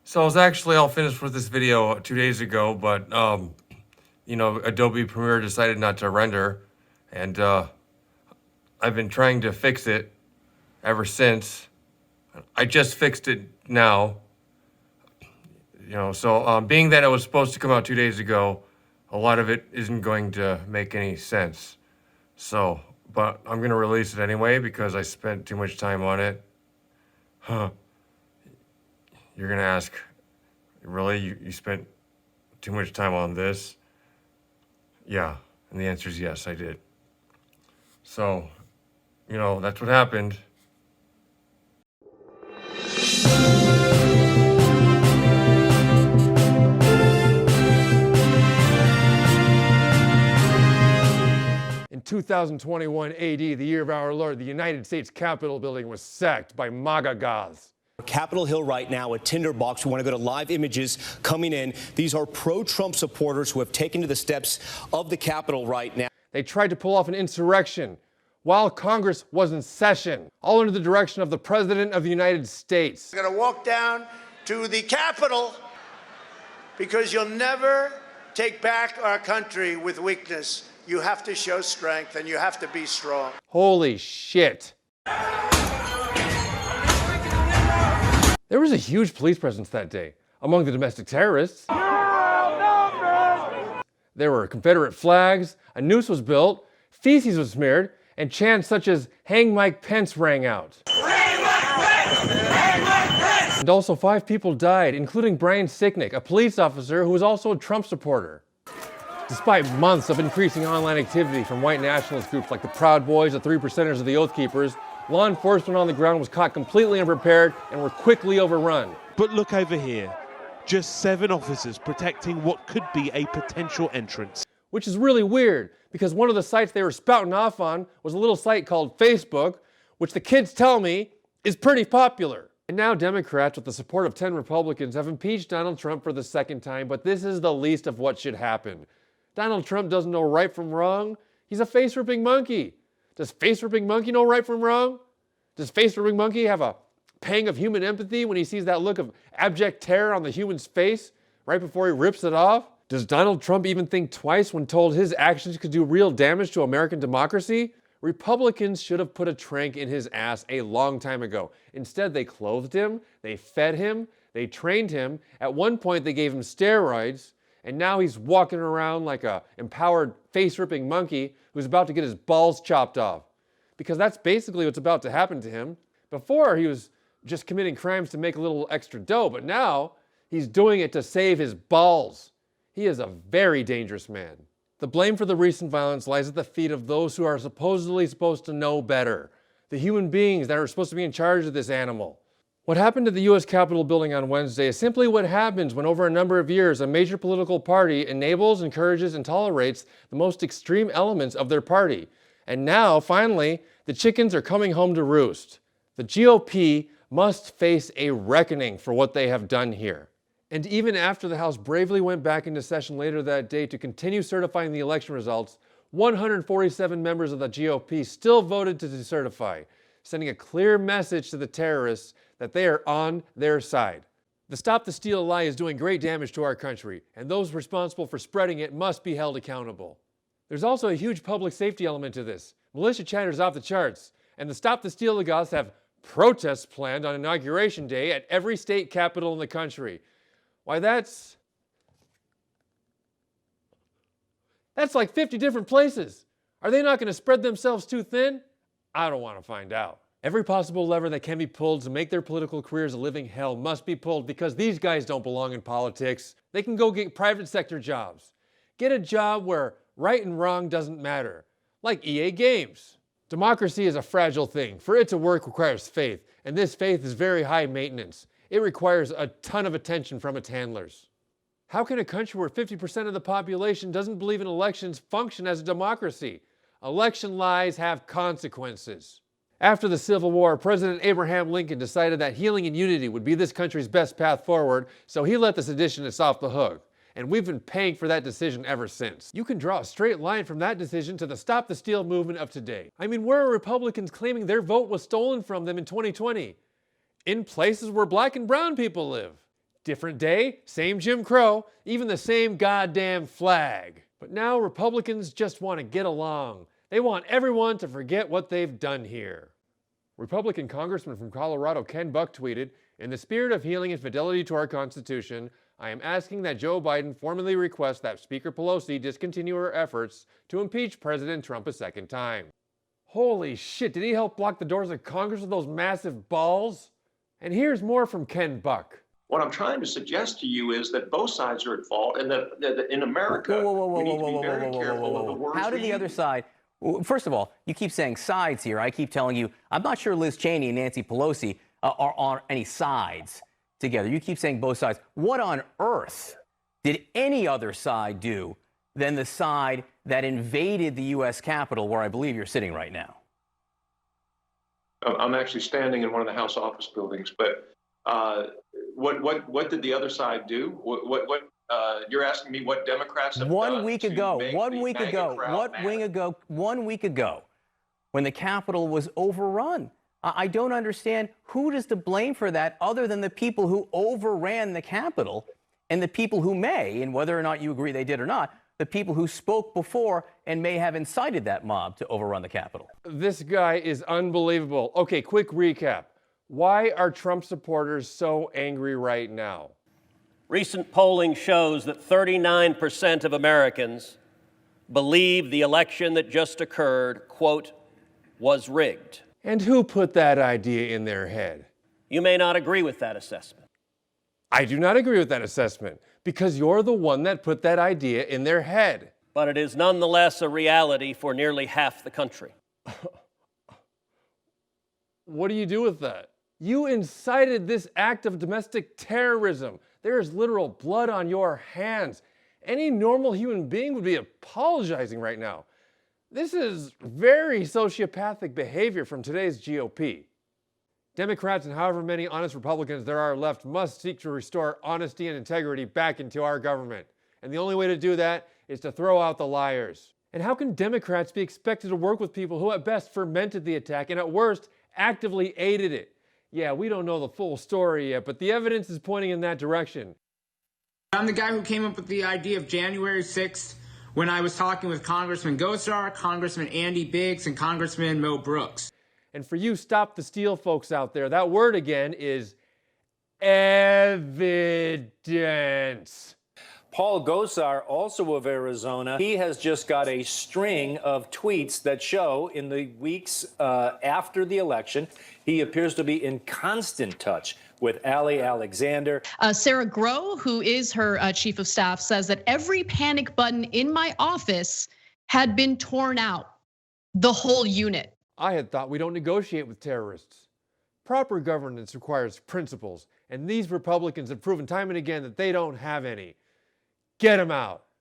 So I was actually all finished with this video 2 days ago, but Adobe Premiere decided not to render, and I've been trying to fix it ever since. I just fixed it now. Being that it was supposed to come out 2 days ago, a lot of it isn't going to make any sense. But I'm gonna release it anyway because I spent too much time on it. Huh. You're gonna ask, really? You spent too much time on this? Yeah, and the answer is yes, I did. So, that's what happened. In 2021 AD, the year of our Lord, the United States Capitol building was sacked by MAGA goths. Capitol Hill right now, a tinderbox. We want to go to live images coming in. These are pro-Trump supporters who have taken to the steps of the Capitol right now. They tried to pull off an insurrection while Congress was in session, all under the direction of the President of the United States. We're going to walk down to the Capitol because you'll never take back our country with weakness. You have to show strength and you have to be strong. Holy shit. There was a huge police presence that day among the domestic terrorists. There were Confederate flags, a noose was built, feces was smeared, and chants such as "Hang Mike Pence" rang out. Hang Mike Pence! Hang Mike Pence! And also 5 people died, including Brian Sicknick, a police officer who was also a Trump supporter. Despite months of increasing online activity from white nationalist groups like the Proud Boys, the 3 Percenters, or the Oath Keepers, law enforcement on the ground was caught completely unprepared and were quickly overrun. But look over here. Just 7 officers protecting what could be a potential entrance. Which is really weird, because one of the sites they were spouting off on was a little site called Facebook, which the kids tell me is pretty popular. And now Democrats, with the support of 10 Republicans, have impeached Donald Trump for the 2nd time, but this is the least of what should happen. Donald Trump doesn't know right from wrong. He's a face-ripping monkey. Does face-ripping monkey know right from wrong? Does face-ripping monkey have a pang of human empathy when he sees that look of abject terror on the human's face right before he rips it off? Does Donald Trump even think twice when told his actions could do real damage to American democracy? Republicans should have put a trank in his ass a long time ago. Instead, they clothed him, they fed him, they trained him. At one point, they gave him steroids. And now he's walking around like a empowered face-ripping monkey who's about to get his balls chopped off. Because that's basically what's about to happen to him. Before, he was just committing crimes to make a little extra dough, but now he's doing it to save his balls. He is a very dangerous man. The blame for the recent violence lies at the feet of those who are supposedly supposed to know better. The human beings that are supposed to be in charge of this animal. What happened to the U.S. Capitol building on Wednesday is simply what happens when over a number of years a major political party enables, encourages, and tolerates the most extreme elements of their party. And now, finally, the chickens are coming home to roost. The GOP must face a reckoning for what they have done here. And even after the House bravely went back into session later that day to continue certifying the election results, 147 members of the GOP still voted to decertify, sending a clear message to the terrorists that they are on their side. The Stop the Steal lie is doing great damage to our country, and those responsible for spreading it must be held accountable. There's also a huge public safety element to this. Militia chatter is off the charts, and the Stop the Steal goths have protests planned on Inauguration Day at every state capital in the country. Why, that's like 50 different places. Are they not going to spread themselves too thin? I don't want to find out. Every possible lever that can be pulled to make their political careers a living hell must be pulled because these guys don't belong in politics. They can go get private sector jobs. Get a job where right and wrong doesn't matter, like EA Games. Democracy is a fragile thing. For it to work requires faith, and this faith is very high maintenance. It requires a ton of attention from its handlers. How can a country where 50% of the population doesn't believe in elections function as a democracy? Election lies have consequences. After the Civil War, President Abraham Lincoln decided that healing and unity would be this country's best path forward, so he let the seditionists off the hook. And we've been paying for that decision ever since. You can draw a straight line from that decision to the Stop the Steal movement of today. I mean, where are Republicans claiming their vote was stolen from them in 2020? In places where black and brown people live. Different day, same Jim Crow, even the same goddamn flag. But now Republicans just want to get along. They want everyone to forget what they've done here. Republican Congressman from Colorado Ken Buck tweeted, "In the spirit of healing and fidelity to our Constitution, I am asking that Joe Biden formally request that Speaker Pelosi discontinue her efforts to impeach President Trump a second time." Holy shit, did he help block the doors of Congress with those massive balls? And here's more from Ken Buck. What I'm trying to suggest to you is that both sides are at fault, and that in America, we need to be very careful of the words. How did the other side? First of all, you keep saying sides here. I keep telling you, I'm not sure Liz Cheney and Nancy Pelosi are on any sides together. You keep saying both sides. What on earth did any other side do than the side that invaded the U.S. Capitol, where I believe you're sitting right now? I'm actually standing in one of the House office buildings, but what did the other side do? What you're asking me what Democrats have done? 1 week ago, when the Capitol was overrun. I don't understand who is to blame for that other than the people who overran the Capitol and the people who may, and whether or not you agree they did or not, the people who spoke before and may have incited that mob to overrun the Capitol. This guy is unbelievable. Okay, quick recap. Why are Trump supporters so angry right now? Recent polling shows that 39% of Americans believe the election that just occurred, quote, was rigged. And who put that idea in their head? You may not agree with that assessment. I do not agree with that assessment because you're the one that put that idea in their head. But it is nonetheless a reality for nearly half the country. What do you do with that? You incited this act of domestic terrorism. There is literal blood on your hands. Any normal human being would be apologizing right now. This is very sociopathic behavior from today's GOP. Democrats and however many honest Republicans there are left must seek to restore honesty and integrity back into our government. And the only way to do that is to throw out the liars. And how can Democrats be expected to work with people who at best fermented the attack and at worst actively aided it? Yeah, we don't know the full story yet, but the evidence is pointing in that direction. I'm the guy who came up with the idea of January 6th when I was talking with Congressman Gosar, Congressman Andy Biggs, and Congressman Mo Brooks. And for you Stop the Steal folks out there, that word again is evidence. Paul Gosar, also of Arizona, he has just got a string of tweets that show in the weeks after the election, he appears to be in constant touch with Ali Alexander. Sarah Grow, who is her chief of staff, says that every panic button in my office had been torn out, the whole unit. I had thought we don't negotiate with terrorists. Proper governance requires principles, and these Republicans have proven time and again that they don't have any. Get them out.